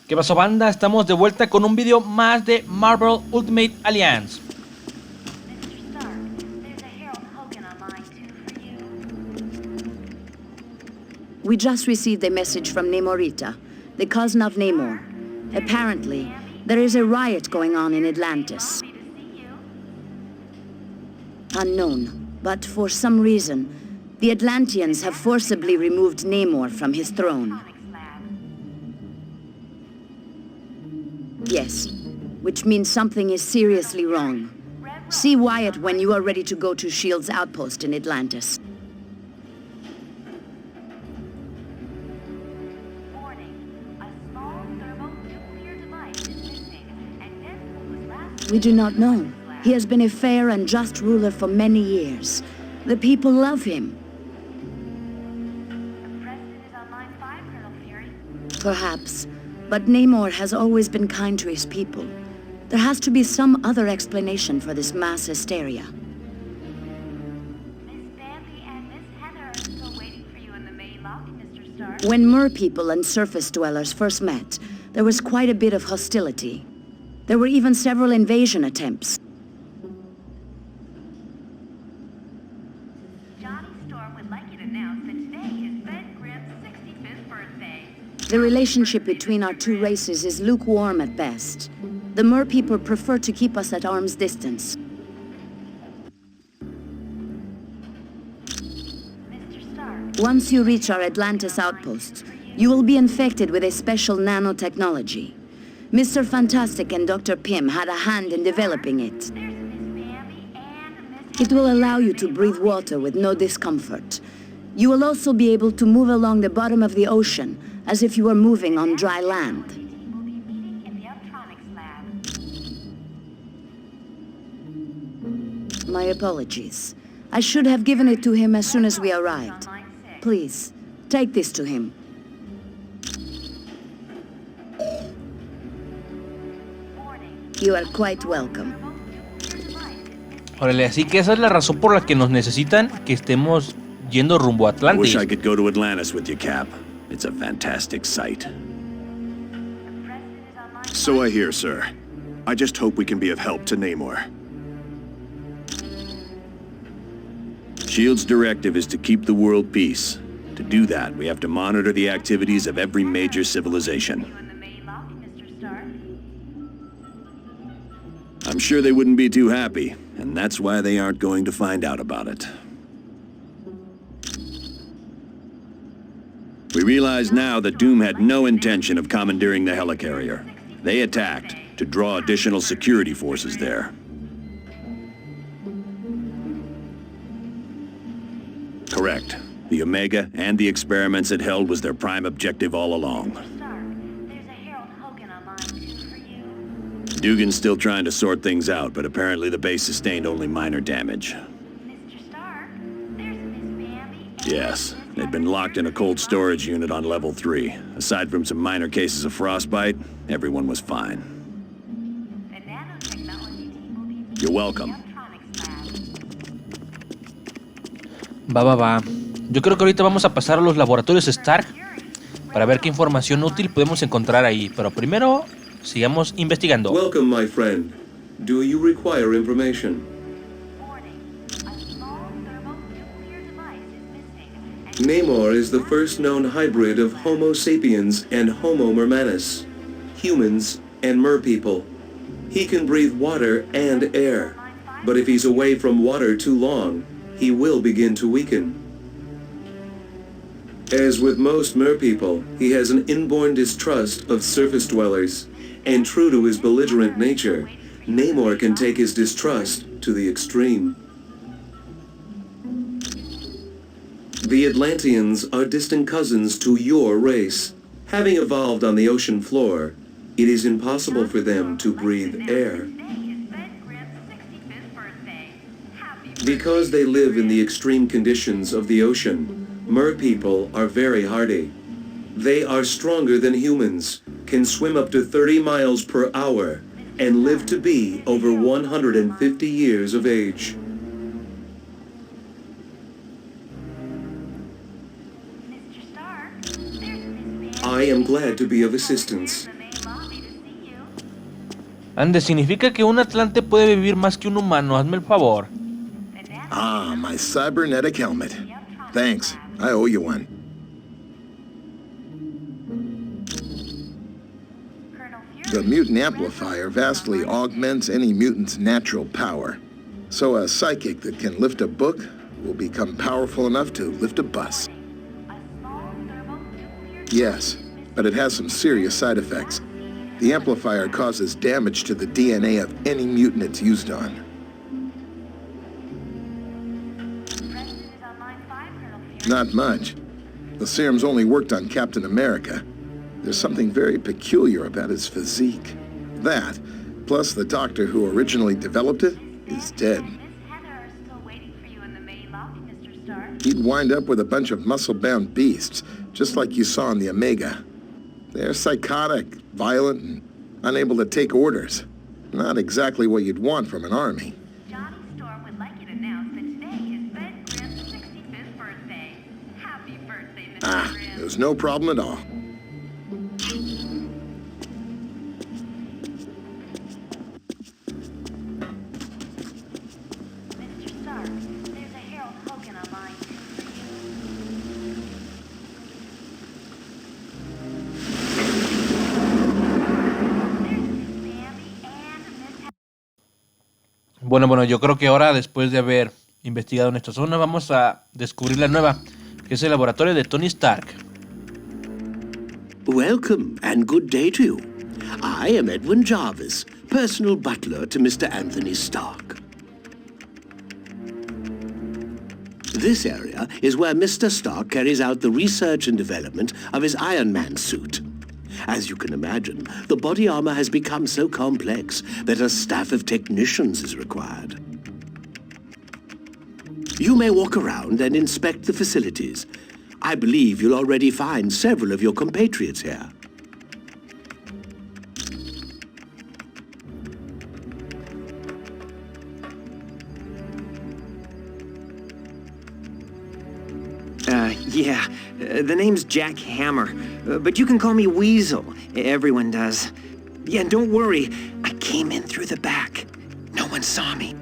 ¿Qué pasó, banda? Estamos de vuelta con un video más de Marvel Ultimate Alliance. We just received a message from Namorita, the cousin of Namor. Apparently, there is a riot going on in Atlantis. Unknown, but for some reason, the Atlanteans have forcibly removed Namor from his throne. Yes, which means something is seriously wrong. See Wyatt when you are ready to go to S.H.I.E.L.D.'s outpost in Atlantis. We do not know. He has been a fair and just ruler for many years. The people love him. Perhaps, but Namor has always been kind to his people. There has to be some other explanation for this mass hysteria. When Mer people and surface dwellers first met, there was quite a bit of hostility. There were even several invasion attempts. The relationship between our two races is lukewarm at best. The Mer people prefer to keep us at arm's distance. Once you reach our Atlantis outpost, you will be infected with a special nanotechnology. Mr. Fantastic and Dr. Pym had a hand in developing it. It will allow you to breathe water with no discomfort. You will also be able to move along the bottom of the ocean as if you were moving on dry land. My apologies. I should have given it to him as soon as we arrived. Please, take this to him. You are quite welcome. Órale, así que esa es la razón por la que nos necesitan que estemos yendo rumbo a Atlantis. I wish I could go to Atlantis with you, Cap. It's a fantastic sight. So I hear, sir. I just hope we can be of help to Namor. S.H.I.E.L.D.'s directive is to keep the world peace. To do that, we have to monitor the activities of every major civilization. I'm sure they wouldn't be too happy, and that's why they aren't going to find out about it. We realize now that Doom had no intention of commandeering the helicarrier. They attacked to draw additional security forces there. Correct. The Omega and the experiments it held was their prime objective all along. Dugan's still trying to sort things out, but apparently the base sustained only minor damage. Yes, they'd been locked in a cold storage unit on level 3. Aside from some minor cases of frostbite, everyone was fine. You're welcome. Va. Yo creo que ahorita vamos a pasar a los laboratorios Stark para ver qué información útil podemos encontrar ahí. Pero primero, sigamos investigando. Welcome, my friend. Do you require information? Namor is the first known hybrid of Homo sapiens and Homo mermanus, humans and mer people. He can breathe water and air, but if he's away from water too long, he will begin to weaken. As with most mer people, he has an inborn distrust of surface dwellers, and true to his belligerent nature, Namor can take his distrust to the extreme. The Atlanteans are distant cousins to your race. Having evolved on the ocean floor, it is impossible for them to breathe air. Because they live in the extreme conditions of the ocean, mer people are very hardy. They are stronger than humans, can swim up to 30 miles per hour, and live to be over 150 years of age. I am glad to be of assistance. Ande, significa que un atlante puede vivir más que un humano. Hazme el favor. Ah, my cybernetic helmet. Thanks. I owe you one. The mutant amplifier vastly augments any mutant's natural power. So a psychic that can lift a book will become powerful enough to lift a bus. Yes, but it has some serious side effects. The amplifier causes damage to the DNA of any mutant it's used on. Not much. The serum's only worked on Captain America. There's something very peculiar about his physique. That, plus the doctor who originally developed it, is dead. He'd wind up with a bunch of muscle-bound beasts, just like you saw in the Omega. They're psychotic, violent, and unable to take orders. Not exactly what you'd want from an army. Johnny Storm would like you to announce that today is Ben Grimm's 65th birthday. Happy birthday, Mr. Grimm. There's no problem at all. Mr. Stark, there's a Harold Hogan on line 2 for you. Bueno, yo creo que ahora, después de haber investigado en esta zona, vamos a descubrir la nueva, que es el laboratorio de Tony Stark. Welcome and good day to you. I am Edwin Jarvis, personal butler to Mr. Anthony Stark. This area is where Mr. Stark carries out the research and development of his Iron Man suit. As you can imagine, the body armor has become so complex that a staff of technicians is required. You may walk around and inspect the facilities. I believe you'll already find several of your compatriots here. The name's Jack Hammer, but you can call me Weasel. Everyone does. Yeah, and don't worry, I came in through the back. No one saw me.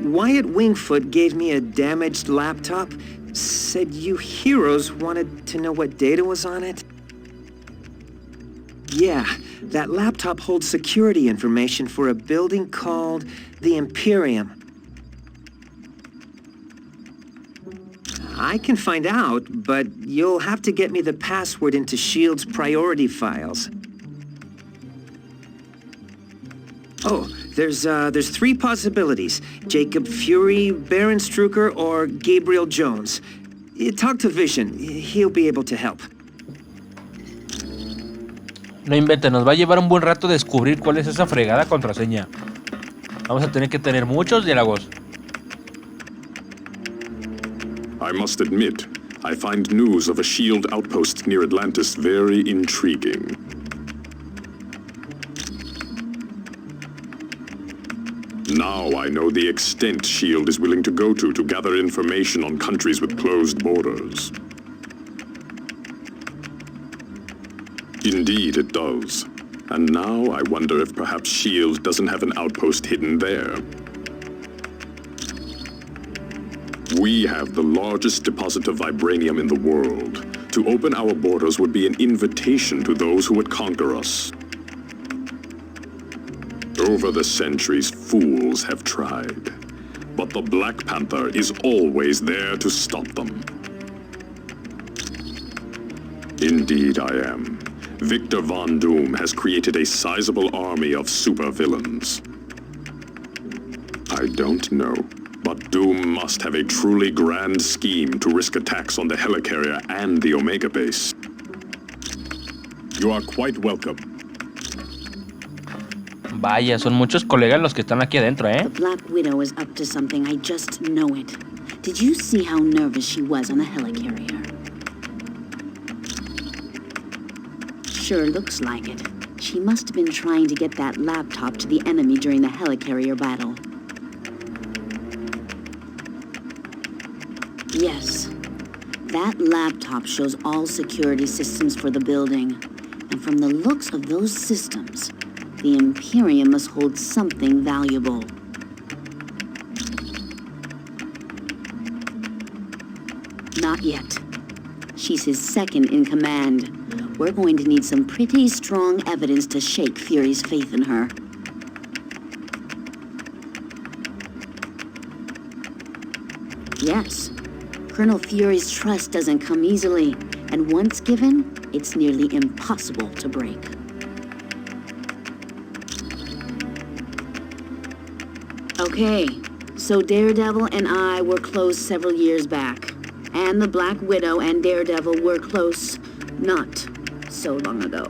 Wyatt Wingfoot gave me a damaged laptop. Said you heroes wanted to know what data was on it. Yeah, that laptop holds security information for a building called the Imperium. I can find out, but you'll have to get me the password into S.H.I.E.L.D.'s priority files. Oh, there's 3 possibilities. Jacob Fury, Baron Strucker, or Gabriel Jones. Talk to Vision. He'll be able to help. No inventen, nos va a llevar un buen rato descubrir cuál es esa fregada contraseña. Vamos a tener que tener muchos diálogos. I must admit, I find news of a S.H.I.E.L.D. outpost near Atlantis very intriguing. Now I know the extent S.H.I.E.L.D. is willing to go to gather information on countries with closed borders. Indeed, it does. And now I wonder if perhaps S.H.I.E.L.D. doesn't have an outpost hidden there. We have the largest deposit of vibranium in the world. To open our borders would be an invitation to those who would conquer us. Over the centuries, fools have tried. But the Black Panther is always there to stop them. Indeed I am. Victor Von Doom has created a sizable army of supervillains. I don't know, but Doom must have a truly grand scheme to risk attacks on the helicarrier and the Omega base. You are quite welcome. Vaya, son muchos colegas los que están aquí adentro, ¿eh? The Black Widow is up to something, I just know it. Did you see how nervous she was on the helicarrier? Sure looks like it. She must have been trying to get that laptop to the enemy during the helicarrier battle. Yes. That laptop shows all security systems for the building. And from the looks of those systems, the Imperium must hold something valuable. Not yet. She's his second in command. We're going to need some pretty strong evidence to shake Fury's faith in her. Yes, Colonel Fury's trust doesn't come easily, and once given, it's nearly impossible to break. Okay, so Daredevil and I were close several years back, and the Black Widow and Daredevil were close not so long ago.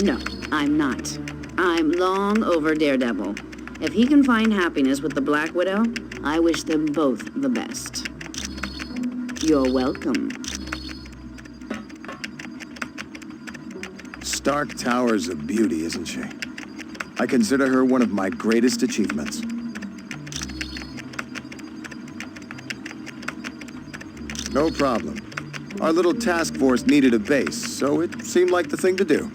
No, I'm not. I'm long over Daredevil. If he can find happiness with the Black Widow, I wish them both the best. You're welcome. Stark towers of beauty, isn't she? I consider her one of my greatest achievements. No problem. Our little task force needed a base, so it seemed like the thing to do.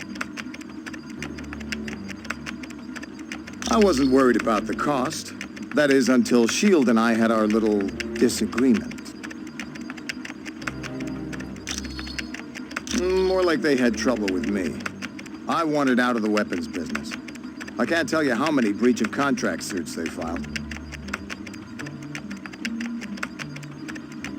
I wasn't worried about the cost. That is, until S.H.I.E.L.D. and I had our little disagreement. More like they had trouble with me. I wanted out of the weapons business. I can't tell you how many breach of contract suits they filed.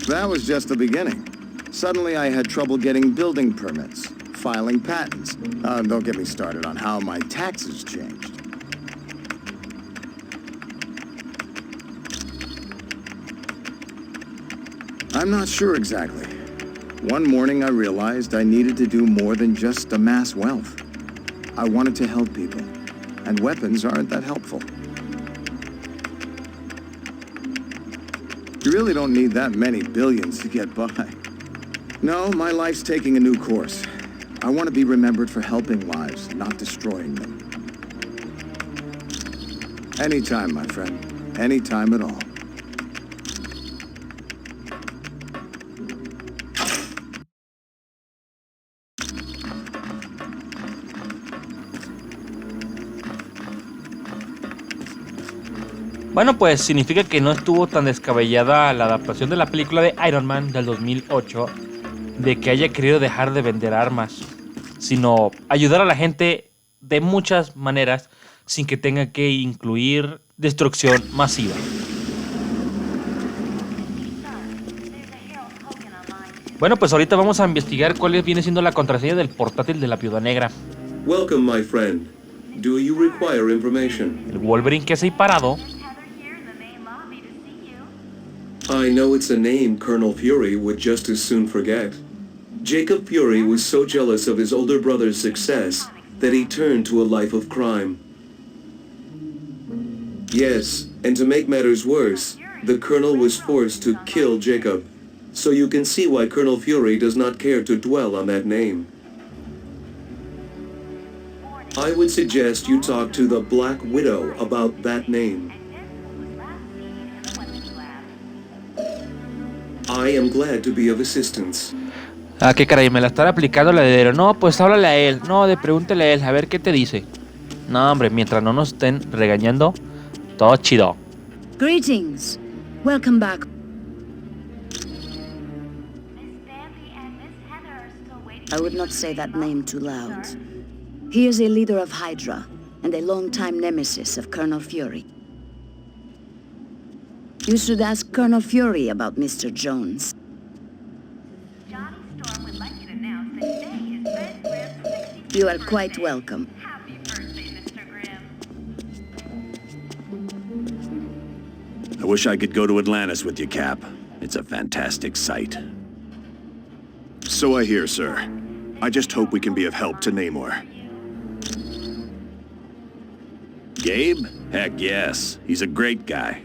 That was just the beginning. Suddenly I had trouble getting building permits, filing patents. Don't get me started on how my taxes changed. I'm not sure exactly. One morning I realized I needed to do more than just amass wealth. I wanted to help people, and weapons aren't that helpful. You really don't need that many billions to get by. No, my life's taking a new course. I want to be remembered for helping lives, not destroying them. Anytime, my friend. Anytime at all. Bueno, pues significa que no estuvo tan descabellada la adaptación de la película de Iron Man del 2008 de que haya querido dejar de vender armas, sino ayudar a la gente de muchas maneras sin que tenga que incluir destrucción masiva. Bueno, pues ahorita vamos a investigar cuál viene siendo la contraseña del portátil de la Viuda Negra. Welcome, my friend. Do you require information? El Wolverine que es ahí parado. I know it's a name Colonel Fury would just as soon forget. Jacob Fury was so jealous of his older brother's success that he turned to a life of crime. Yes, and to make matters worse, the Colonel was forced to kill Jacob. So you can see why Colonel Fury does not care to dwell on that name. I would suggest you talk to the Black Widow about that name. I am glad to be of assistance. Ah, qué caray, me la están aplicando la de no, pues háblale a él. No, pregúntale a él, a ver qué te dice. No, hombre, mientras no nos estén regañando, todo chido. Greetings. Welcome back. I would not say that name too loud. He is a leader of Hydra and a longtime nemesis of Colonel Fury. You should ask Colonel Fury about Mr. Jones. Johnny Storm would like you to announce that today is Ben Grimm's 65th You are quite welcome. Happy birthday, Mr. Grimm. I wish I could go to Atlantis with you, Cap. It's a fantastic sight. So I hear, sir. I just hope we can be of help to Namor. Gabe? Heck yes. He's a great guy.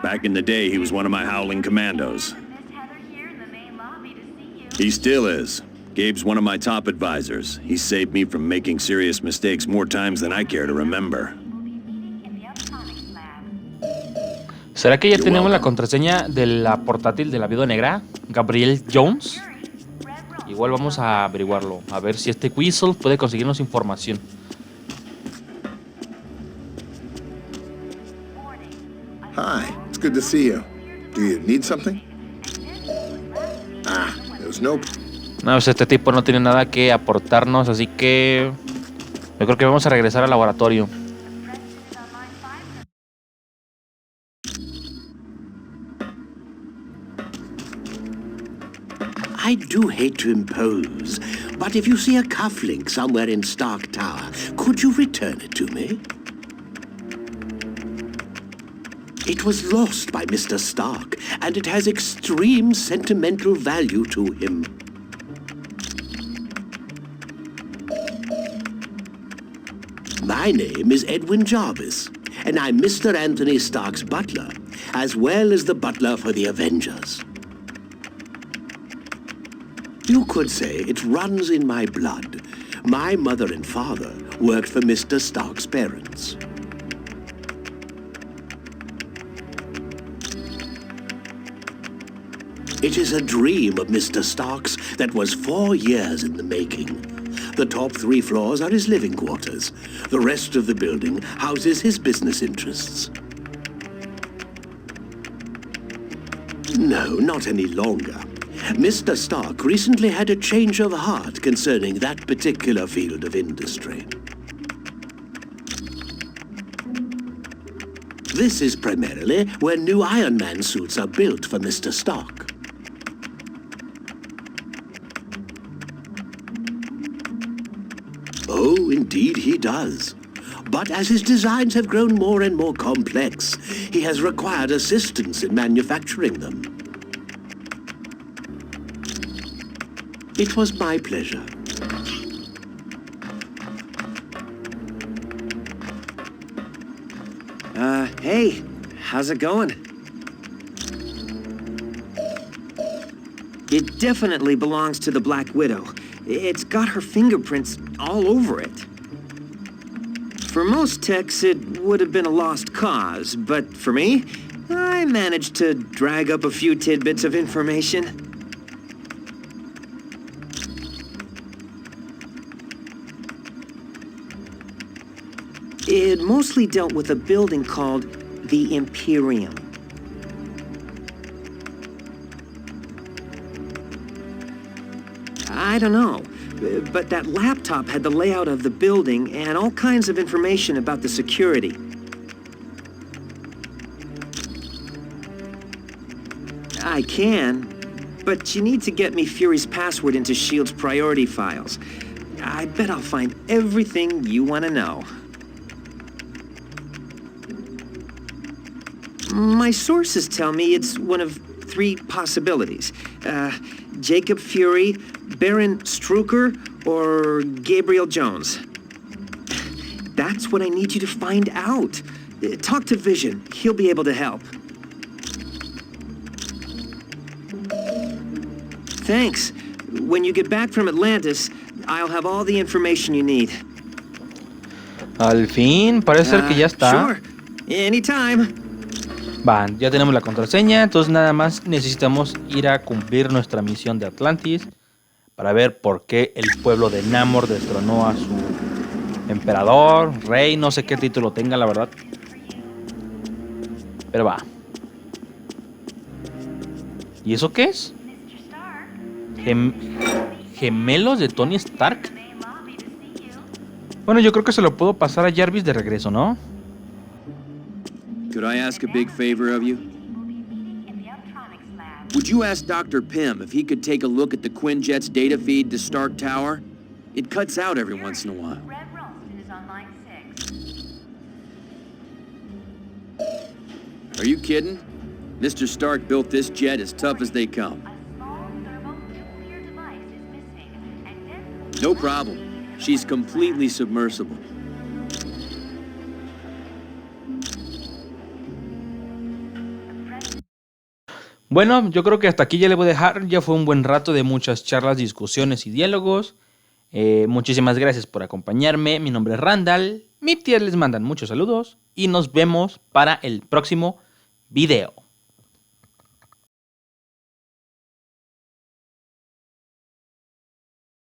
Back in the day, he was one of my howling commandos. Miss Heather here in the main lobby to see you. He still is. Gabe's one of my top advisors. He saved me from making serious mistakes more times than I care to remember. In the electronics lab. ¿Será que ya tenemos la contraseña de la portátil de la Viuda Negra? Gabriel Jones. Red Room. Igual vamos a averiguarlo. A ver si este Whistle puede conseguirnos información. Hi, it's good to see you. Do you need something? Ah, there's no... No, pues este tipo no tiene nada que aportarnos, así que yo creo que vamos a regresar al laboratorio. I do hate to impose, but if you see a cufflink somewhere in Stark Tower, could you return it to me? It was lost by Mr. Stark, and it has extreme sentimental value to him. My name is Edwin Jarvis, and I'm Mr. Anthony Stark's butler, as well as the butler for the Avengers. You could say it runs in my blood. My mother and father worked for Mr. Stark's parents. It is a dream of Mr. Stark's that was 4 years in the making. The top 3 floors are his living quarters. The rest of the building houses his business interests. No, not any longer. Mr. Stark recently had a change of heart concerning that particular field of industry. This is primarily where new Iron Man suits are built for Mr. Stark. Oh, indeed he does. But as his designs have grown more and more complex, he has required assistance in manufacturing them. It was my pleasure. Hey, how's it going? It definitely belongs to the Black Widow. It's got her fingerprints all over it. For most techs, it would have been a lost cause, but for me, I managed to drag up a few tidbits of information. It mostly dealt with a building called the Imperium. I don't know, but that laptop had the layout of the building and all kinds of information about the security. I can, but you need to get me Fury's password into S.H.I.E.L.D.'s priority files. I bet I'll find everything you want to know. My sources tell me it's one of 3 possibilities. Jacob Fury, Baron Strucker, or Gabriel Jones. That's what I need you to find out. Talk to Vision. He'll be able to help. Thanks. When you get back from Atlantis, I'll have all the information you need. Al fin, parece ser que ya está. Sure. Anytime. Van, ya tenemos la contraseña, entonces nada más necesitamos ir a cumplir nuestra misión de Atlantis para ver por qué el pueblo de Namor destronó a su emperador, rey, no sé qué título tenga, la verdad. Pero va. ¿Y eso qué es? ¿Gemelos de Tony Stark? Bueno, yo creo que se lo puedo pasar a Jarvis de regreso, ¿no? Could I ask a big favor of you? Would you ask Dr. Pym if he could take a look at the Quinjet's data feed to Stark Tower? It cuts out every once in a while. Red Ralston is on line 6. Are you kidding? Mr. Stark built this jet as tough as they come. A small thermonuclear device is missing, and this... No problem. She's completely submersible. Bueno, yo creo que hasta aquí ya le voy a dejar. Ya fue un buen rato de muchas charlas, discusiones y diálogos. Muchísimas gracias por acompañarme. Mi nombre es Randall. Mi tías les mandan muchos saludos. Y nos vemos para el próximo video.